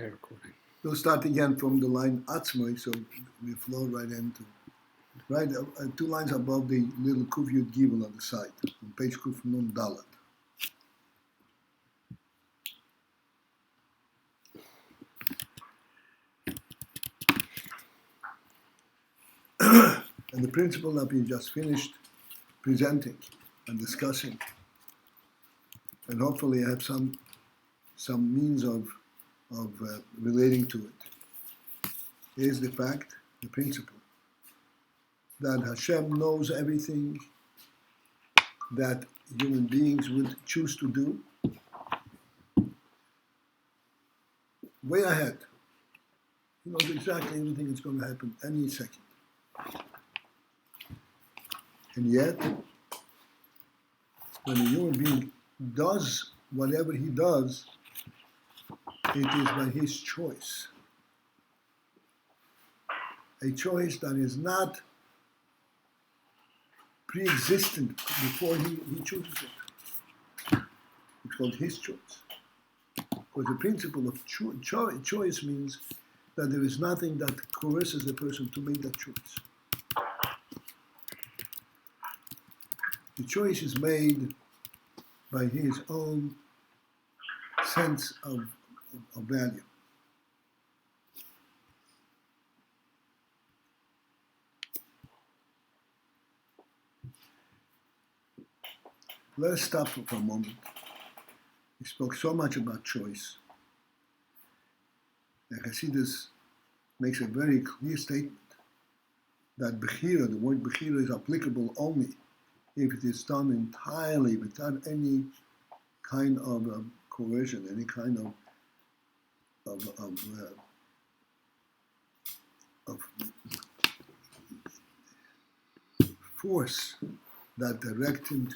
Okay, recording. We'll start again from the line atzmo, so we flow right into two lines above the little kuf yud gimel on the side, on page kuf nun dalet. And the principle that we just finished presenting and discussing, and hopefully have some means of relating to it, is the fact, the principle, that Hashem knows everything that human beings would choose to do way ahead. He knows exactly everything that's going to happen any second. And yet, when a human being does whatever he does, it is by his choice. A choice that is not pre-existent before he chooses it. It's called his choice. Because the principle of choice means that there is nothing that coerces the person to make that choice. The choice is made by his own sense of value. Let us stop for a moment. We spoke so much about choice. And Hasidus makes a very clear statement that bechira, the word bechira, is applicable only if it is done entirely without any kind of coercion, any kind of force that direct him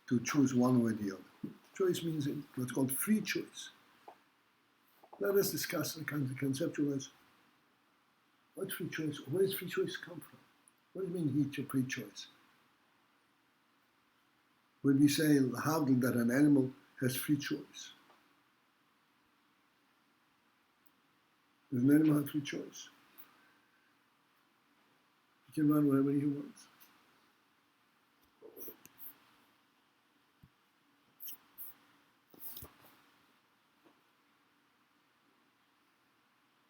to choose one or the other. Choice means what's called free choice. Let us discuss and conceptualize what's free choice. Where does free choice come from? What do you mean free choice? When we say that an animal has free choice, does an animal have free choice? He can run wherever he wants.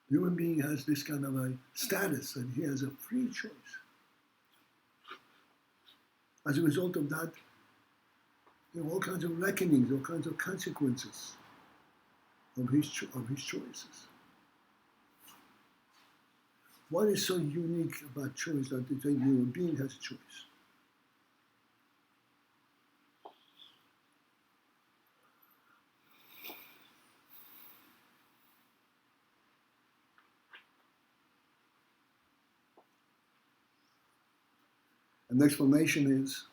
The human being has this kind of a status that he has a free choice. As a result of that, there are all kinds of reckonings, all kinds of consequences of his choices. What is so unique about choice that the human being has a choice? An explanation is,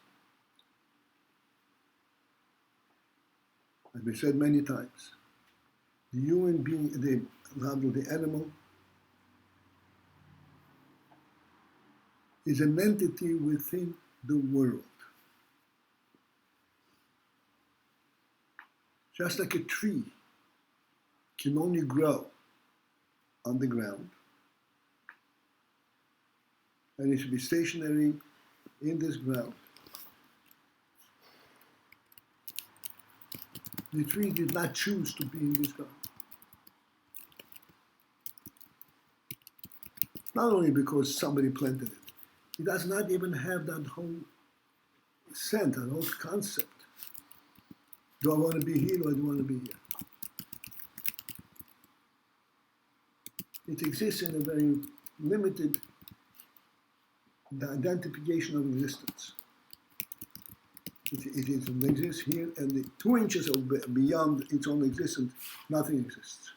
as we said many times, the human being, the animal, is an entity within the world. Just like a tree can only grow on the ground, and it should be stationary in this ground. The tree did not choose to be in this ground. Not only because somebody planted it, it does not even have that whole sense, that whole concept. Do I want to be here or do I want to be here? It exists in a very limited identification of existence. It exists here, and the 2 inches beyond its own existence, nothing exists.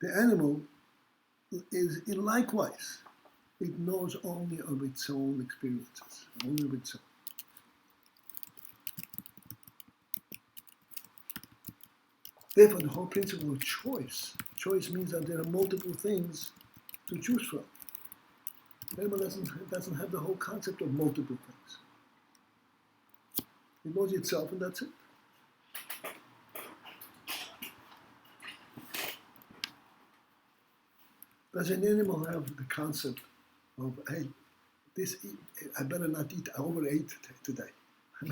The animal is likewise. It knows only of its own experiences, only of its own. Therefore, the whole principle of choice means that there are multiple things to choose from. The animal doesn't have the whole concept of multiple things. It knows itself, and that's it. Does an animal have the concept of, hey, I better not eat, I overate today. I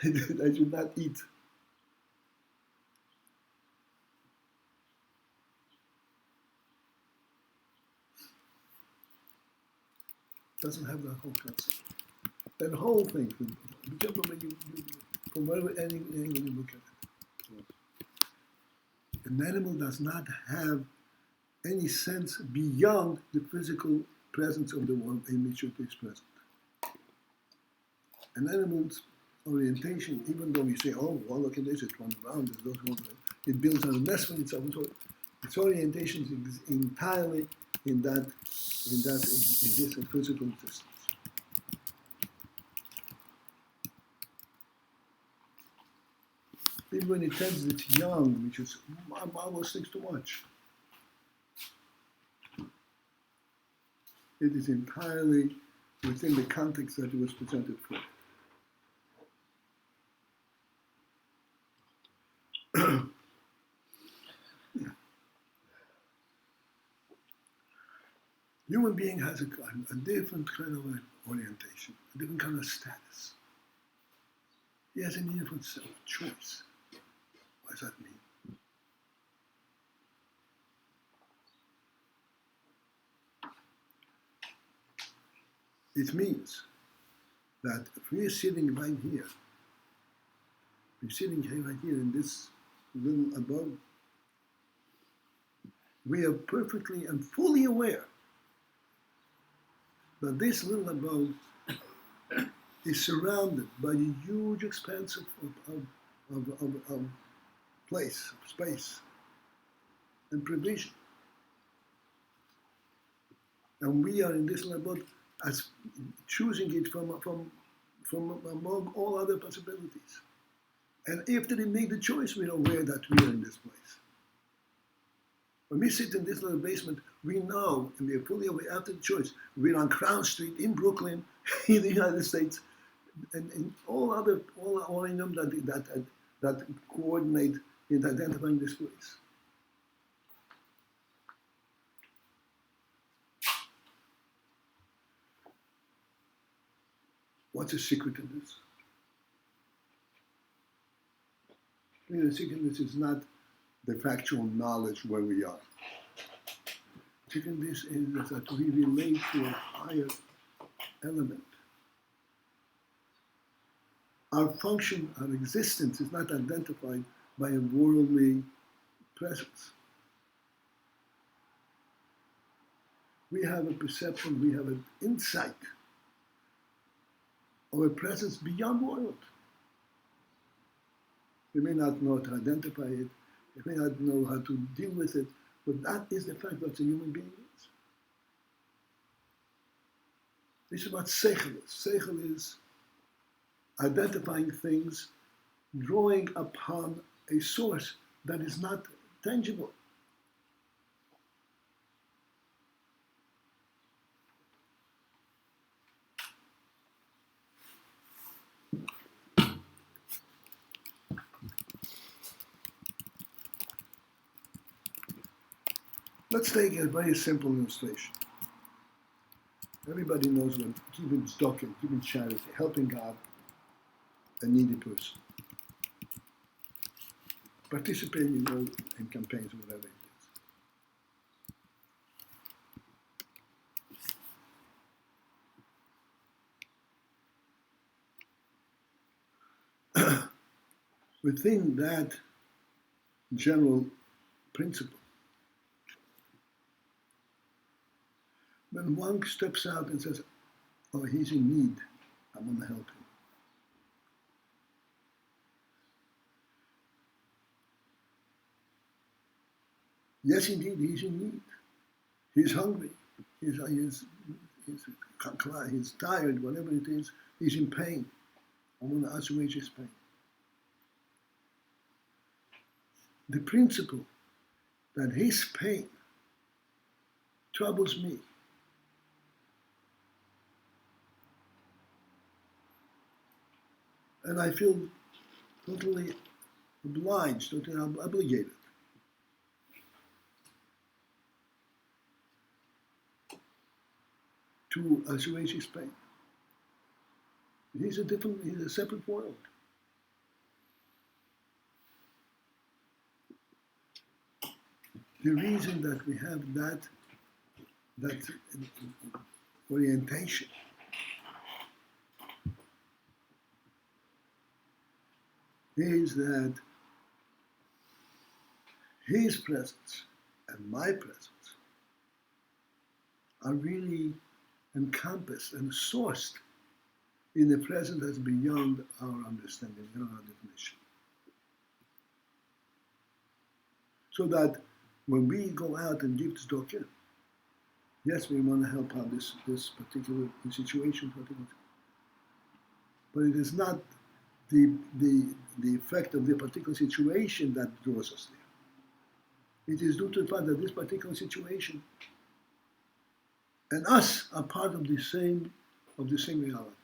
should not eat. Doesn't have that whole concept. That whole thing, whichever way from whatever angle you look at it. An animal does not have any sense beyond the physical presence of the one in which it is present. An animal's orientation, even though we say, oh, well, look at this, it runs around, it builds a nest for itself, so its orientation is entirely in this physical existence. Even when it tends its young, which is marvelous things to watch, it is entirely within the context that it was presented for. Human being has a different kind of orientation, a different kind of status. He has a need for choice. What does that mean? It means that if we are sitting right here, we're sitting right here in this little abode, we are perfectly and fully aware that this little abode is surrounded by a huge expanse of place, of space, and provision. And we are in this little abode as choosing it from among all other possibilities. And after they make the choice, we're aware that we are in this place. When we sit in this little basement, we know, and we are fully aware after the choice, we're on Crown Street in Brooklyn, in the United States, and all in them that coordinate in identifying this place. What's the secret in this? The secret in this is not the factual knowledge where we are. The secret in this is that we relate to a higher element. Our function, our existence is not identified by a worldly presence. We have a perception, we have an insight of a presence beyond world. We may not know how to identify it, we may not know how to deal with it, but that is the fact that a human being is. This is what sechel is. Sechel is identifying things, drawing upon a source that is not tangible. Let's take a very simple illustration. Everybody knows what giving tzedakah, giving charity, helping God, a needy person. Participating in campaigns or whatever it is. Within that general principle, when one steps out and says, oh, he's in need, I want to help him. Yes, indeed, he's in need. He's hungry. He's tired, whatever it is. He's in pain. I want to assuage his pain. The principle that his pain troubles me And I feel totally obliged, totally obligated to assuage his pain. He's a separate world. The reason that we have that orientation is that his presence and my presence are really encompassed and sourced in a presence that's beyond our understanding, beyond our definition. So that when we go out and give tzedakah, yes, we want to help out this particular situation, but it is not the effect of the particular situation that draws us there. It is due to the fact that this particular situation and us are part of the same reality.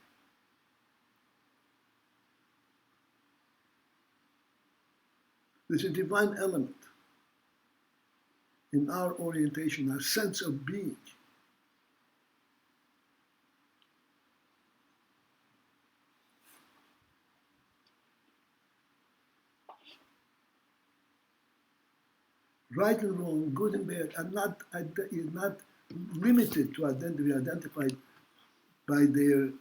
There's a divine element in our orientation, our sense of being. Right and wrong, good and bad, is not limited to be identified by their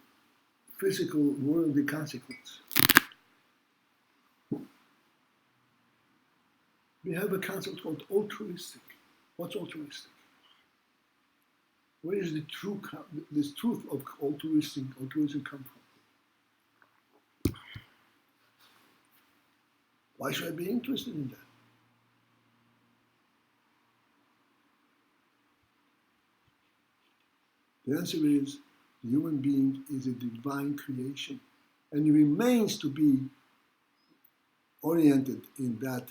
physical worldly consequence. We have a concept called altruistic. What's altruistic? Where is this truth of altruism come from? Why should I be interested in that? The answer is the human being is a divine creation, and he remains to be oriented in that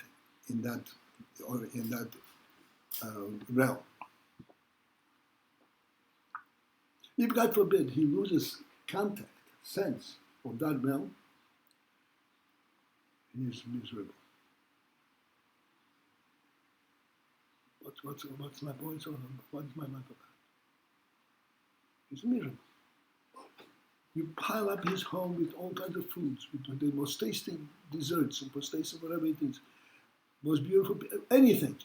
realm. If, God forbid, he loses contact, sense of that realm, he is miserable. What's my point on? What is my life about? He's miserable. You pile up his home with all kinds of foods, with the most tasty desserts and most tasty whatever it is, most beautiful, anything.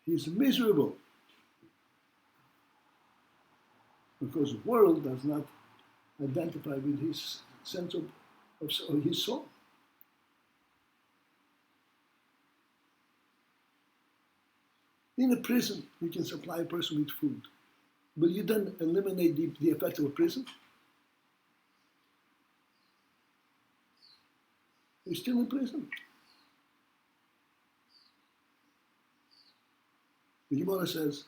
He's miserable. Because the world does not identify with his sense of his soul. In a prison, you can supply a person with food. Will you then eliminate the effect of a prison? He's still in prison. The Gemara says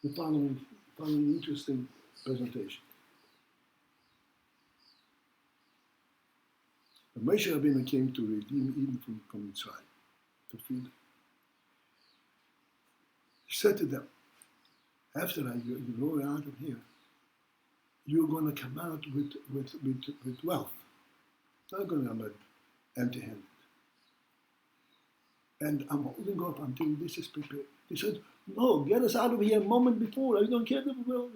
the following interesting presentation. When Moshe Rabbeinu came to redeem Eden from Mitzrayim, to feed them, he said to them, after you go out of here, you're going to come out with wealth. Not going to come out empty-handed. And I'm holding up until this is prepared. He said, no, get us out of here a moment before. I don't care the wealth.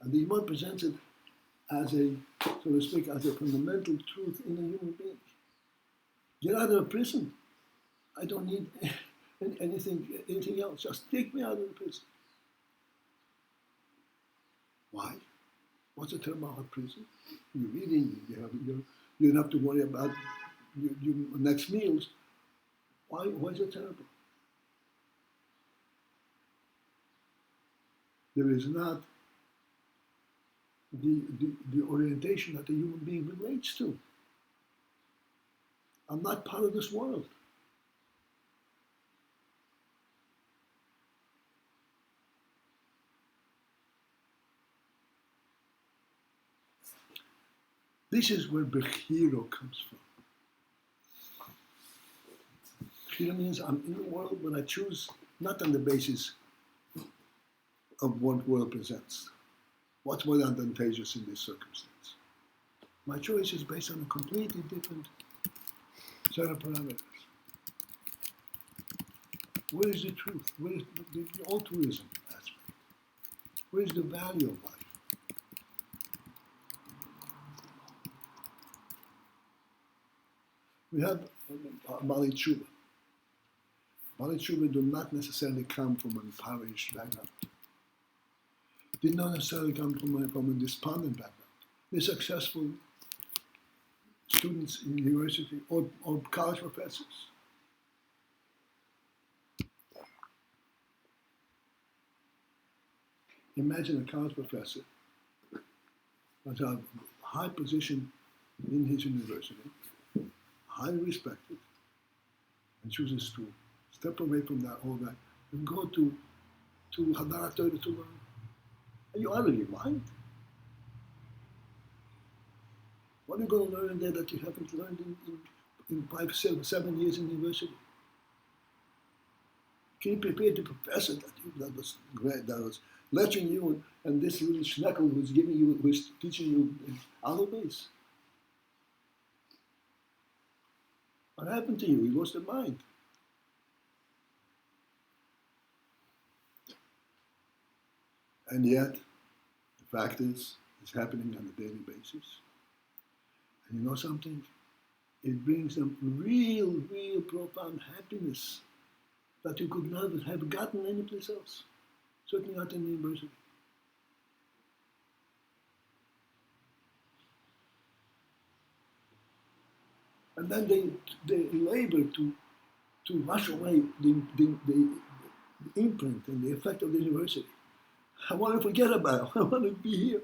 And the Imam presents it as a, so to speak, as a fundamental truth in a human being. Get out of the prison. I don't need anything else. Just take me out of the prison. Why? What's the term about prison? You're eating, you don't have to worry about your next meals. Why is it terrible? There is not the orientation that a human being relates to. I'm not part of this world. This is where Bechiro comes from. Bechiro means I'm in the world, but I choose not on the basis of what world presents. What's more advantageous in this circumstance? My choice is based on a completely different set of parameters. Where is the truth? Where is the altruism aspect? Where is the value of life? We have Bali Tshuva. Bali Tshuva do not necessarily come from an impoverished background. Did not necessarily come from a despondent background. They're successful students in university or college professors. Imagine a college professor with a high position in his university, highly respected, and chooses to step away from that, all that, and go to Hadara Torah to learn. Are you out of your mind? What are you going to learn in there that you haven't learned in 5, 7 years in university? Can you prepare the professor that was great, that was lecturing you, and this little sechel who's teaching you other ways? What happened to you? You lost your mind. And yet, the fact is, it's happening on a daily basis. And you know something? It brings them real profound happiness that you could never have gotten anyplace else. Certainly not in the university. And then they labor to wash away the imprint and the effect of the university. I want to forget about it. I want to be here.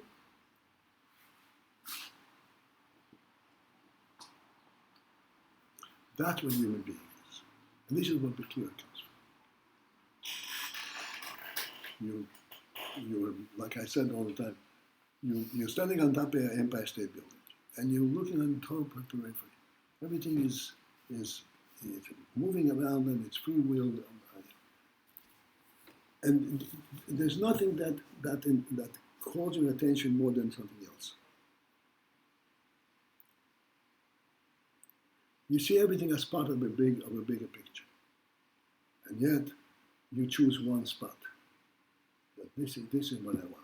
That's what human being is. And this is what the cure comes from. You're, like I said all the time, you're standing on top of an Empire State Building, and you're looking on top of the periphery. Everything is moving around, and it's free will. And there's nothing that calls your attention more than something else. You see everything as part of a bigger picture, and yet you choose one spot. That this is what I want.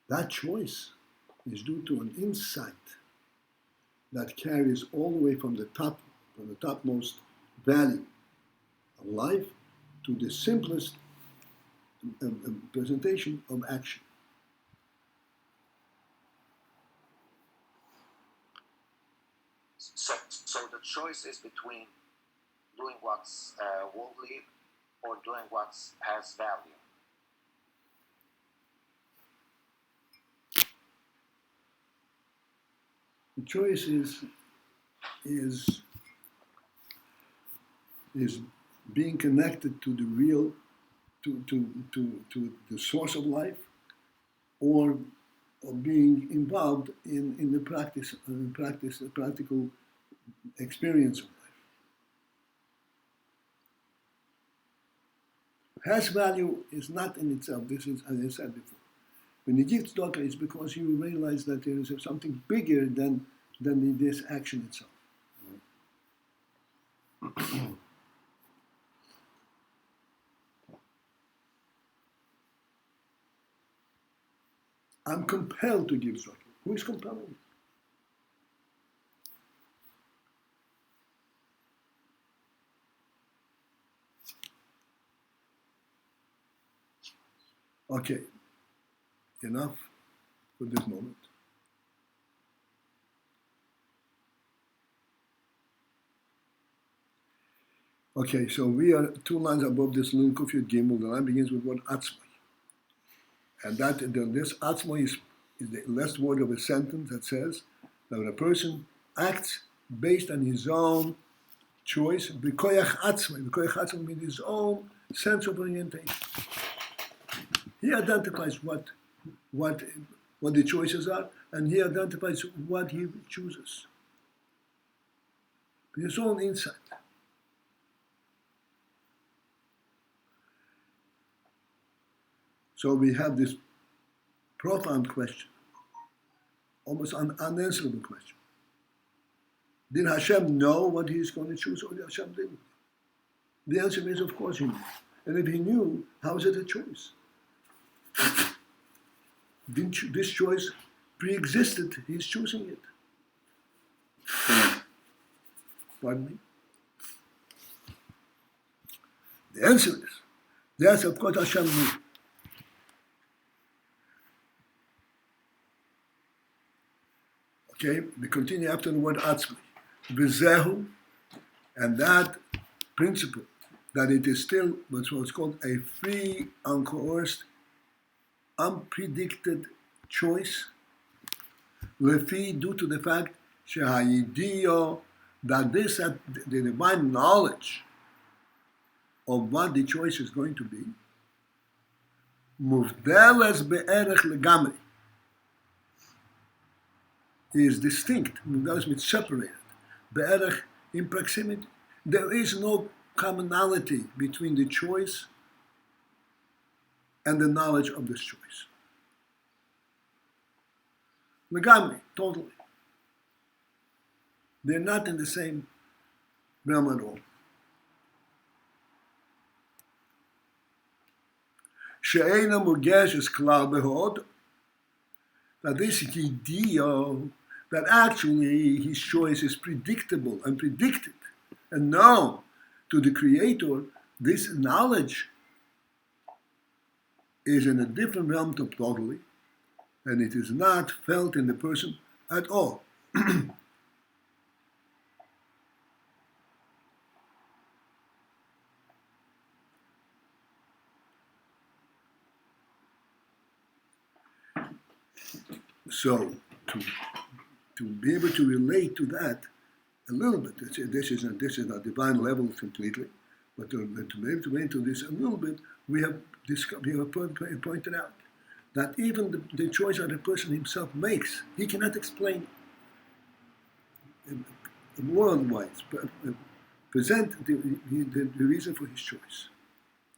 That choice is due to an insight that carries all the way from the topmost value of life to the simplest presentation of action. So the choice is between doing what's worldly or doing what has value. The choice is being connected to the real, to the source of life, or being involved in the practical experience of life. Has value is not in itself. This is, as I said before. When you give tzedakah, it's because you realize that there is something bigger than this action itself. I'm compelled to give tzedakah. Who is compelling me? Okay, enough for this moment. Okay, so we are 2 lines above this little Kufiyot Gimel. The line begins with word atzmo. And this atzmo is the last word of a sentence that says that when a person acts based on his own choice, b'koyach atzmo. B'koyach atzmo means his own sense of orientation. He identifies what the choices are, and he identifies what he chooses. His own insight. So we have this profound question, almost an unanswerable question. Did Hashem know what he's going to choose, or Hashem didn't? The answer is, of course he knew. And if he knew, how is it a choice? This choice pre-existed, he's choosing it. Pardon me? The answer is, yes, of course Hashem knew. Okay, we continue after the word atzmo. V'zehu, and that principle, that it is still what's called a free, uncoerced, unpredicted choice, lefi, due to the fact shehayidio, that this, the divine knowledge of what the choice is going to be, muvdeles be'erech legamri, is distinct, muvdeles means separated, be'erech in proximity. There is no commonality between the choice and the knowledge of this choice. Legamri, totally. They're not in the same realm at all. She'eina mugesh is klal behod, that this idea that actually his choice is predictable and predicted and known to the Creator, this knowledge is in a different realm totally, and it is not felt in the person at all. So, to be able to relate to that a little bit, this is a divine level completely, but to be able to relate to this a little bit, we have pointed out that even the choice that a person himself makes, he cannot explain worldwide, present the reason for his choice.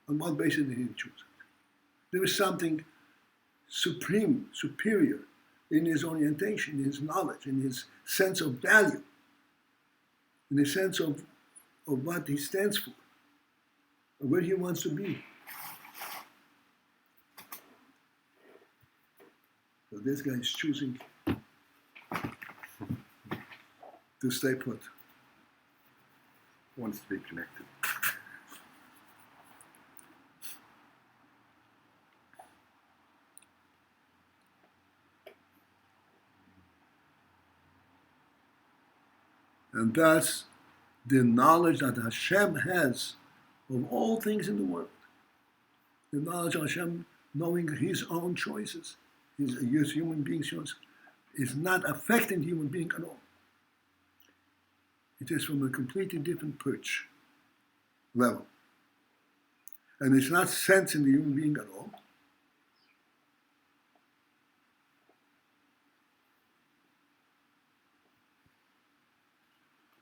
On what basis did he choose it? There is something supreme, superior in his orientation, in his knowledge, in his sense of value, in the sense of what he stands for, or where he wants to be. So this guy is choosing to stay put. Wants to be connected. And that's the knowledge that Hashem has of all things in the world. The knowledge of Hashem knowing his own choices, his human being's choices, is not affecting the human being at all. It is from a completely different perch level. And it's not sensing the human being at all.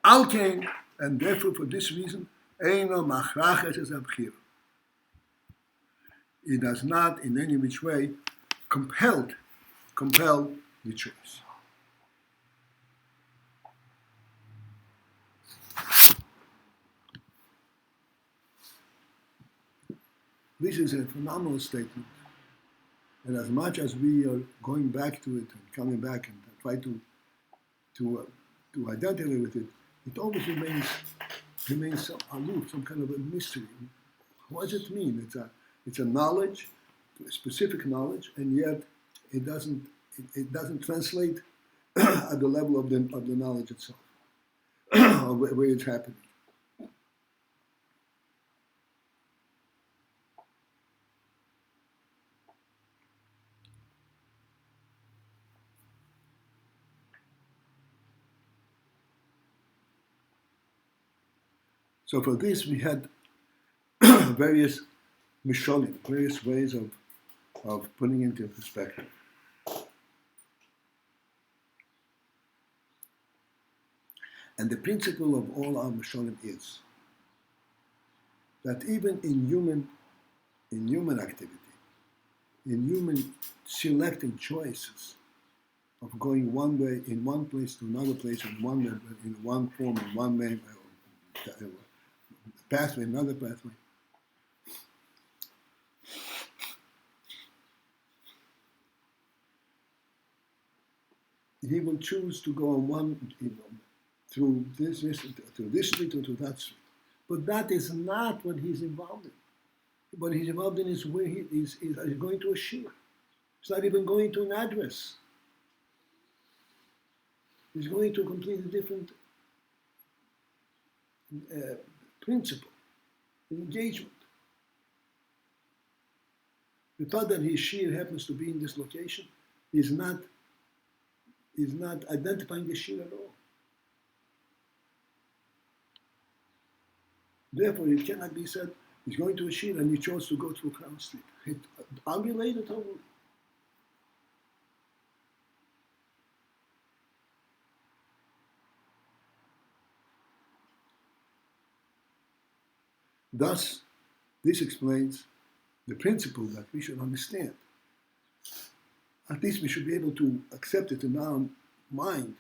Alkein, and therefore for this reason, Eino Machrach es Abchir. It does not in any which way compel the choice. This is a phenomenal statement, and as much as we are going back to it and coming back and try to identify with it, it always remains aloof, some kind of a mystery. What does it mean? It's a knowledge, a specific knowledge, and yet it doesn't translate at the level of the knowledge itself, or where it's happening. So for this we had various mishonim, various ways of putting it into perspective. And the principle of all our mishonim is that even in human activity, in human selecting choices of going one way in one place to another place in one form, in one way, pathway, another pathway. He will choose to go on one, through this street or to that street. But that is not what he's involved in. What he's involved in is where he is going to a shir. He's not even going to an address. He's going to a completely different principle, engagement. The thought that his shir happens to be in this location is not identifying the shir at all. Therefore, it cannot be said he's going to a shir and he chose to go through Crown Street. It's unrelated totally. Thus, this explains the principle that we should understand. At least we should be able to accept it in our mind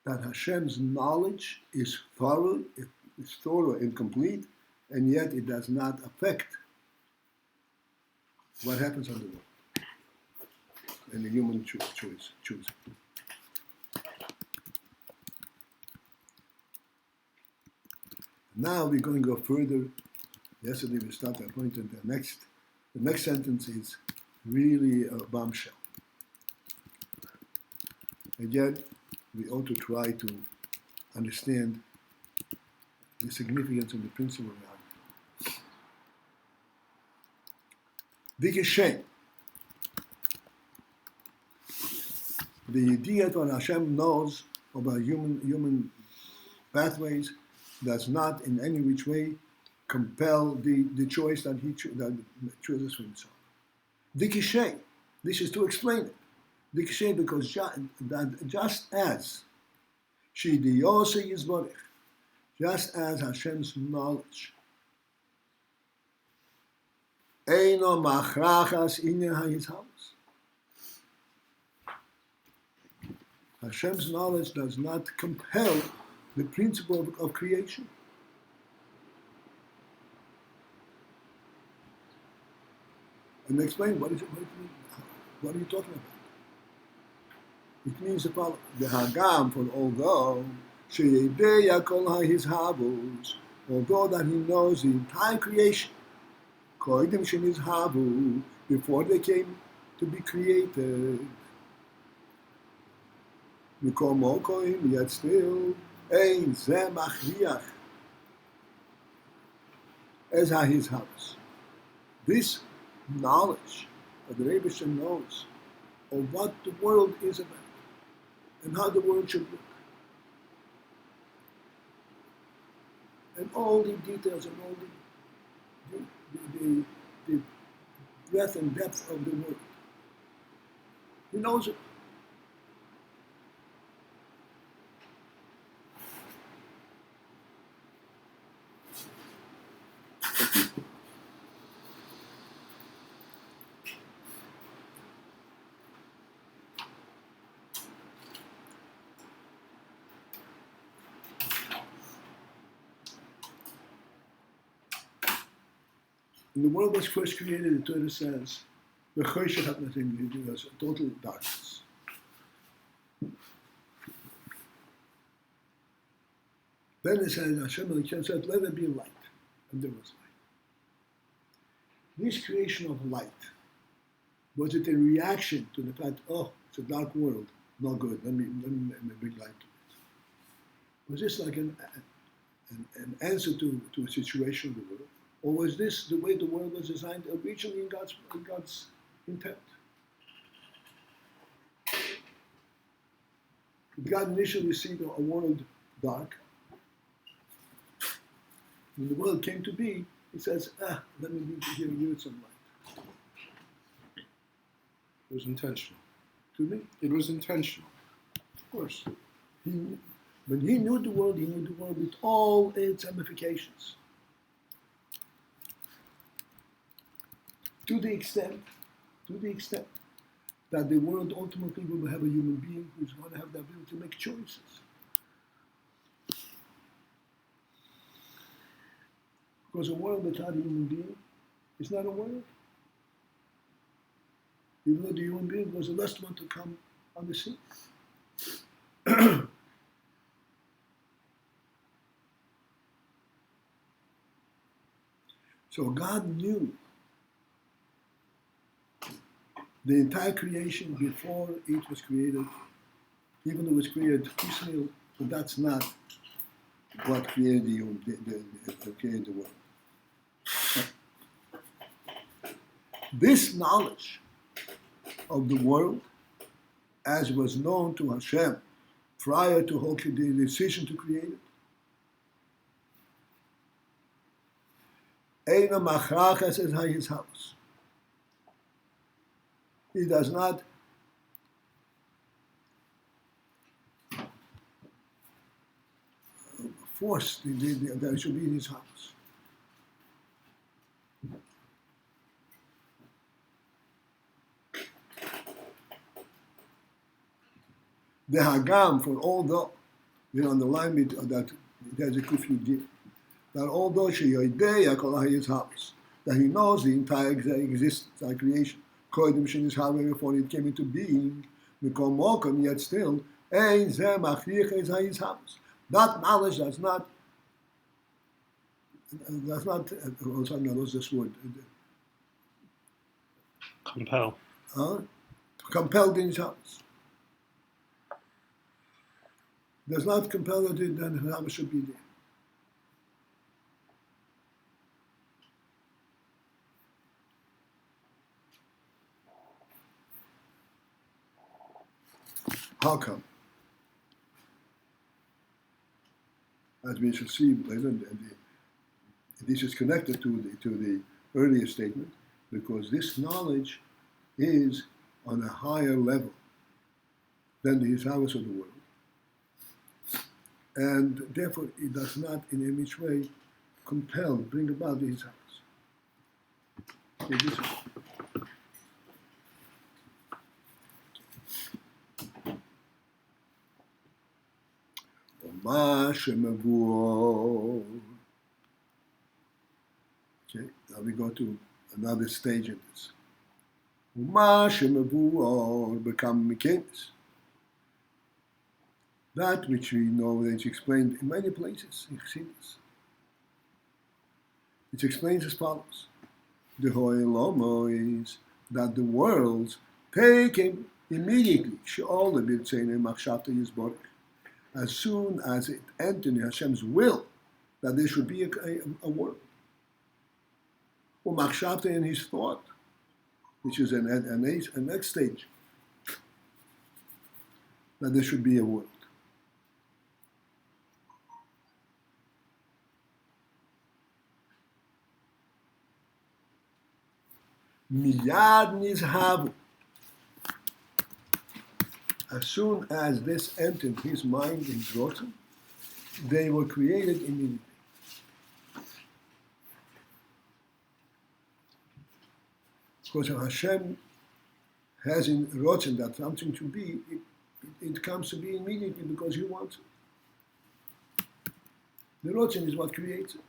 that Hashem's knowledge is thorough and complete, and yet it does not affect what happens on the world and the human choosing. Now we're going to go further. Yesterday we started our point, and the next sentence is really a bombshell. Again, we ought to try to understand the significance of the principle around it. Big shame. The idea that Hashem knows about human pathways does not in any which way compel the choice that he chooses for himself. Dikishay, this is to explain it. Dikishay, because just as Shidiyose Yizborech, just as Hashem's knowledge, Eino Machrachas Inyan HaYizhalos, Hashem's knowledge does not compel the principle of creation. And explain what are you talking about? It means the following: the Hagam, for although Sheyedeya Kol HaYizhavos, although that he knows the entire creation, Koidim Shenizhavu, before they came to be created, Mikol Mokoim, yet still, Ein Zeh Machriach, as HaYizhavos. This knowledge that the Rebbe knows of what the world is about and how the world should look, and all the details and all the breadth and depth of the world. He knows it. When the world was first created, the Torah says, the Choshech had nothing to do with total darkness. Then it says, Hashem said, let there be light. And there was light. This creation of light, was it a reaction to the fact, oh, it's a dark world, not good, let me bring light to it? Was this like an answer to a situation of the world? Or was this the way the world was designed originally in God's intent? Did God initially see a world dark? When the world came to be, he says, let me give you some light. It was intentional. To me? It was intentional. Of course. When he knew the world with all its ramifications. To the extent to the extent that the world ultimately will have a human being who's going to have the ability to make choices. Because a world without a human being is not a world. Even though the human being was the last one to come on the scene. So God knew the entire creation before it was created, even though it was created piecemeal, but that's not what created created the world. This knowledge of the world, as was known to Hashem prior to the decision to create it, Eina machrachas es his house. He does not force that it should be in his house. The Hagam, for although, on the line that there's a kuf yud, that although sheyoidei kol his house, that he knows the entire existence, our creation, kodim shenis having before it came into being, mikom mokom, yet still, ein zeh machriach es his house. That knowledge does not. What's this word? Compel. Compelled in his house. Does not compel that the house should be there. How come? As we shall see later, this is connected to the earlier statement, because this knowledge is on a higher level than the house of the world. And therefore, it does not in any way compel, bring about his house. Okay, now we go to another stage in this. Become makif. That which we know that it's explained in many places in Chassidus. It explains as follows: the ho'elomo is that the worlds take him immediately. As soon as it entered in Hashem's will, that there should be a world. Or in his thought, which is a next stage, that there should be a world. Miyad nizhavu. As soon as this entered his mind, his rotzen, they were created immediately. Because if Hashem has in rotzen that something to be, it comes to be immediately because he wants it. The rotzen is what creates it.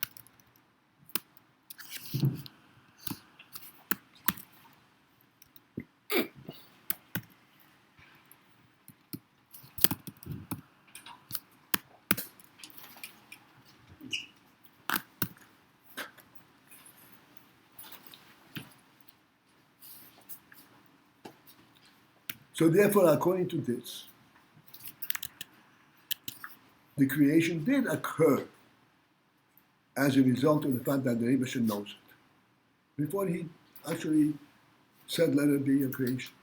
So therefore, according to this, the creation did occur as a result of the fact that the Rebbe knows it. Before he actually said, let it be a creation.